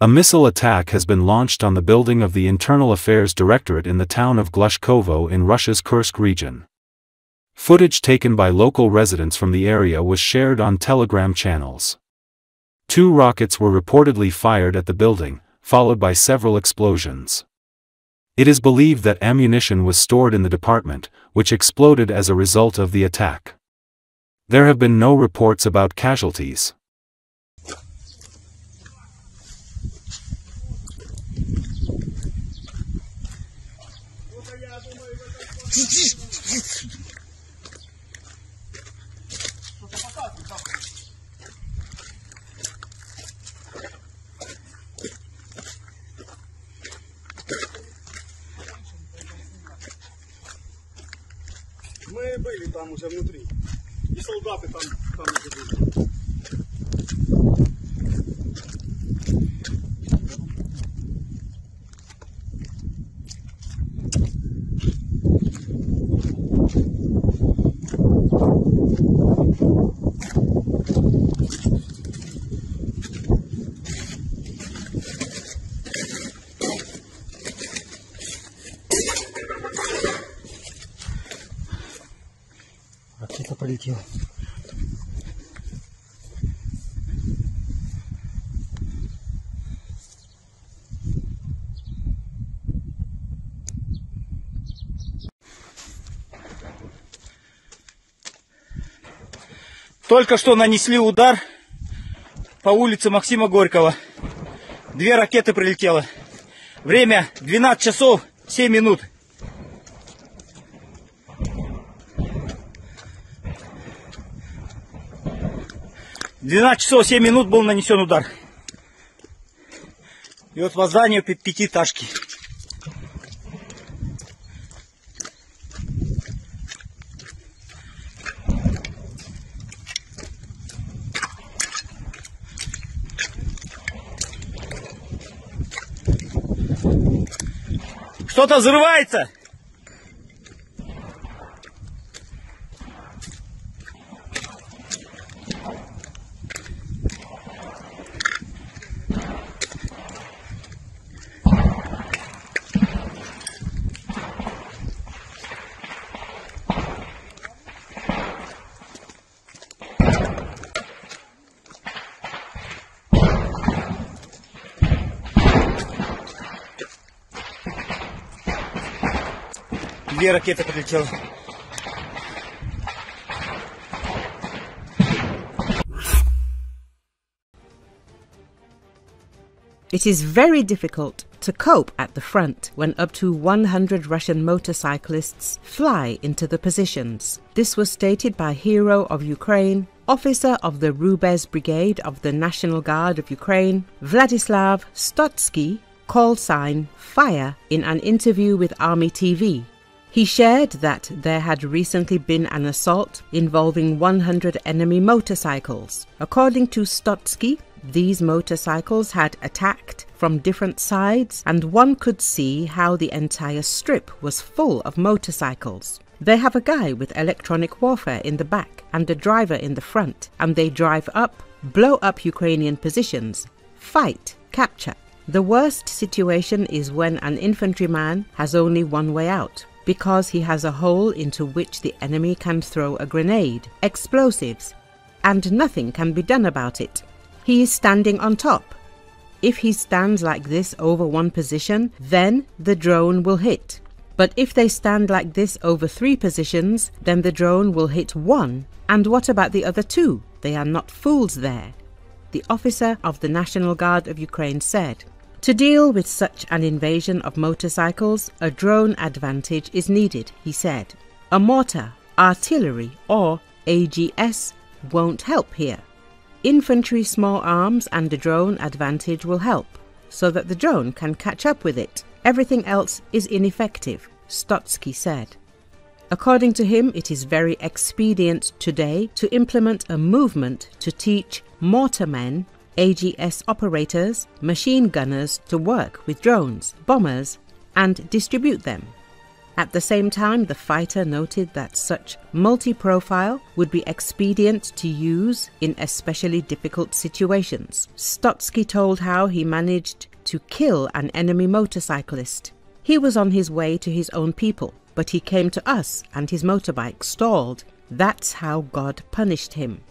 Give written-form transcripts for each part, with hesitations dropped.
A missile attack has been launched on the building of the Internal Affairs Directorate in the town of Glushkovo in Russia's Kursk region. Footage taken by local residents from the area was shared on Telegram channels. 2 rockets were reportedly fired at the building, followed by several explosions. It is believed that ammunition was stored in the department, which exploded as a result of the attack. There have been no reports about casualties. Мы были там уже внутри, и солдаты там уже были. Ракета полетела. Только что нанесли удар по улице Максима Горького. 2 ракеты прилетело. Время 12 часов 7 минут. 12 часов 7 минут был нанесен удар. И вот по зданию 5-этажки. Что-то взрывается. Две ракеты прилетело. It is very difficult to cope at the front when up to 100 Russian motorcyclists fly into the positions. This was stated by Hero of Ukraine, officer of the Rubez Brigade of the National Guard of Ukraine, Vladislav Stotsky, call sign Fire, in an interview with Army TV. He shared that there had recently been an assault involving 100 enemy motorcycles. According to Stotsky, these motorcycles had attacked from different sides, and one could see how the entire strip was full of motorcycles. They have a guy with electronic warfare in the back and a driver in the front, and they drive up, blow up Ukrainian positions, fight, capture. The worst situation is when an infantryman has only one way out, because he has a hole into which the enemy can throw a grenade, explosives, and nothing can be done about it. He is standing on top. If he stands like this over one position, then the drone will hit. But if they stand like this over 3 positions, then the drone will hit 1. And what about the other 2? They are not fools there, the officer of the National Guard of Ukraine said. To deal with such an invasion of motorcycles, a drone advantage is needed, he said. A mortar, artillery, or AGS won't help here. Infantry small arms and a drone advantage will help, so that the drone can catch up with it. Everything else is ineffective, Stotsky said. According to him, it is very expedient today to implement a movement to teach mortarmen, AGS operators, machine gunners to work with drones, bombers, and distribute them. At the same time, the fighter noted that such multi-profile would be expedient to use in especially difficult situations. Stotsky told how he managed to kill an enemy motorcyclist. He was on his way to his own people, but he came to us and his motorbike stalled. That's how God punished him.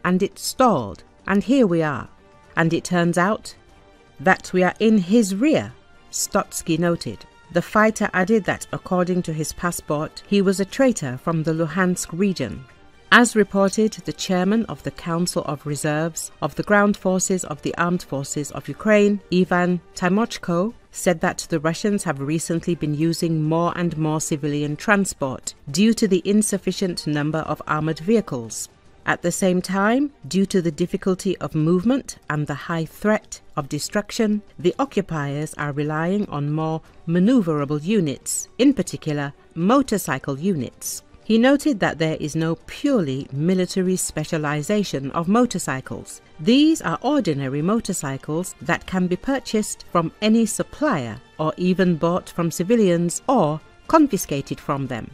And it stalled, and here we are. And it turns out that we are in his rear, Stotsky noted. The fighter added that according to his passport, he was a traitor from the Luhansk region. As reported, the chairman of the Council of Reserves of the Ground Forces of the Armed Forces of Ukraine, Ivan Tymochko, said that the Russians have recently been using more and more civilian transport due to the insufficient number of armoured vehicles. At the same time, due to the difficulty of movement and the high threat of destruction, the occupiers are relying on more manoeuvrable units, in particular motorcycle units. He noted that there is no purely military specialization of motorcycles. These are ordinary motorcycles that can be purchased from any supplier or even bought from civilians or confiscated from them.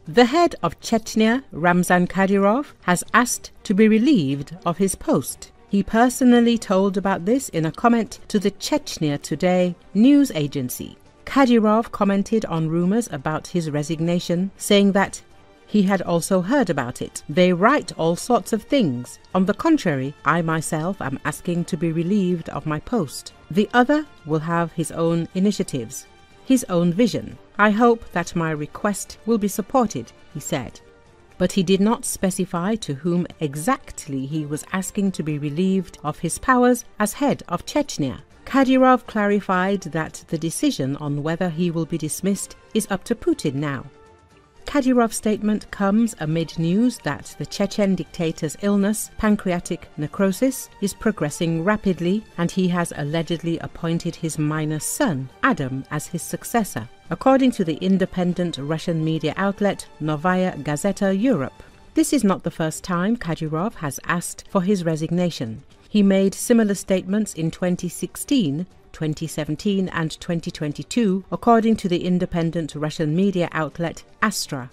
The head of Chechnya, Ramzan Kadyrov, has asked to be relieved of his post. He personally told about this in a comment to the Chechnya Today news agency. Kadyrov commented on rumors about his resignation, saying that he had also heard about it. They write all sorts of things. On the contrary, I myself am asking to be relieved of my post. The other will have his own initiatives, his own vision. I hope that my request will be supported, he said. But he did not specify to whom exactly he was asking to be relieved of his powers as head of Chechnya. Kadyrov clarified that the decision on whether he will be dismissed is up to Putin now. Kadyrov's statement comes amid news that the Chechen dictator's illness, pancreatic necrosis, is progressing rapidly, and he has allegedly appointed his minor son, Adam, as his successor, according to the independent Russian media outlet Novaya Gazeta Europe. This is not the first time Kadyrov has asked for his resignation. He made similar statements in 2016, 2017 and 2022, according to the independent Russian media outlet Astra.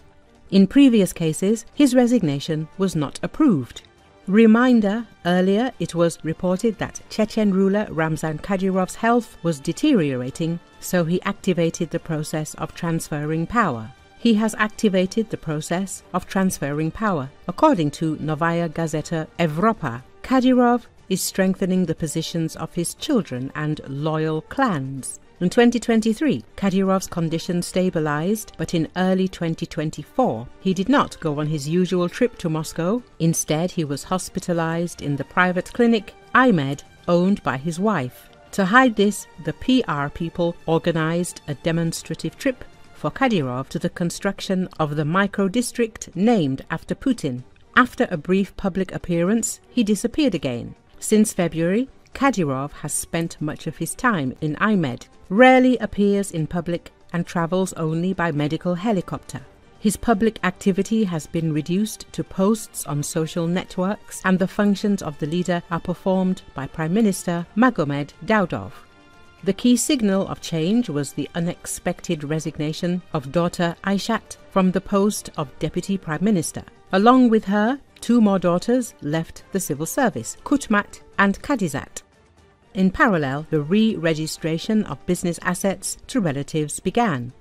In previous cases, his resignation was not approved. Reminder, earlier it was reported that Chechen ruler Ramzan Kadyrov's health was deteriorating, so he activated the process of transferring power. He has activated the process of transferring power, according to Novaya Gazeta Evropa. Kadyrov is strengthening the positions of his children and loyal clans. In 2023, Kadyrov's condition stabilized, but in early 2024, he did not go on his usual trip to Moscow. Instead, he was hospitalized in the private clinic IMED, owned by his wife. To hide this, the PR people organized a demonstrative trip for Kadyrov to the construction of the micro-district named after Putin. After a brief public appearance, he disappeared again. Since February, Kadyrov has spent much of his time in IMED, rarely appears in public and travels only by medical helicopter. His public activity has been reduced to posts on social networks, and the functions of the leader are performed by Prime Minister Magomed Daudov. The key signal of change was the unexpected resignation of daughter Aishat from the post of Deputy Prime Minister. Along with her, two more daughters left the civil service, Kutmat and Kadizat. In parallel, the re-registration of business assets to relatives began.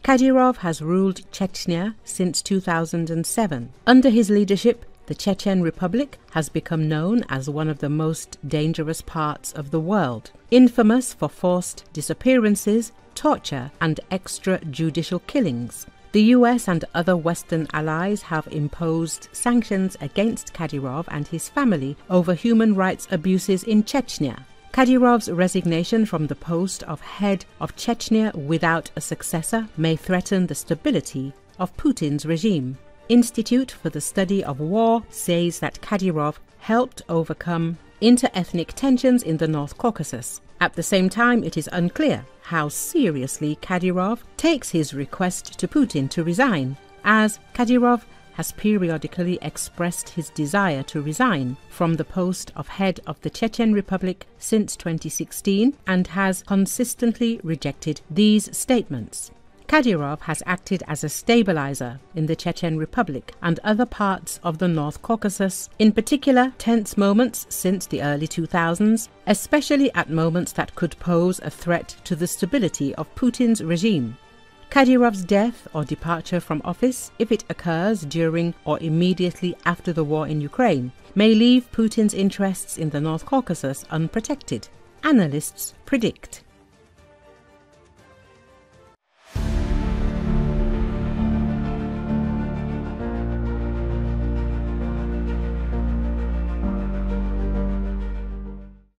Kadyrov has ruled Chechnya since 2007. Under his leadership, the Chechen Republic has become known as one of the most dangerous parts of the world, infamous for forced disappearances, torture, and extrajudicial killings. The US and other Western allies have imposed sanctions against Kadyrov and his family over human rights abuses in Chechnya. Kadyrov's resignation from the post of head of Chechnya without a successor may threaten the stability of Putin's regime. Institute for the Study of War says that Kadyrov helped overcome inter-ethnic tensions in the North Caucasus. At the same time, it is unclear how seriously Kadyrov takes his request to Putin to resign, as Kadyrov has periodically expressed his desire to resign from the post of head of the Chechen Republic since 2016 and has consistently rejected these statements. Kadirov has acted as a stabilizer in the Chechen Republic and other parts of the North Caucasus, in particular tense moments since the early 2000s, especially at moments that could pose a threat to the stability of Putin's regime. Kadirov's death or departure from office, if it occurs during or immediately after the war in Ukraine, may leave Putin's interests in the North Caucasus unprotected, analysts predict.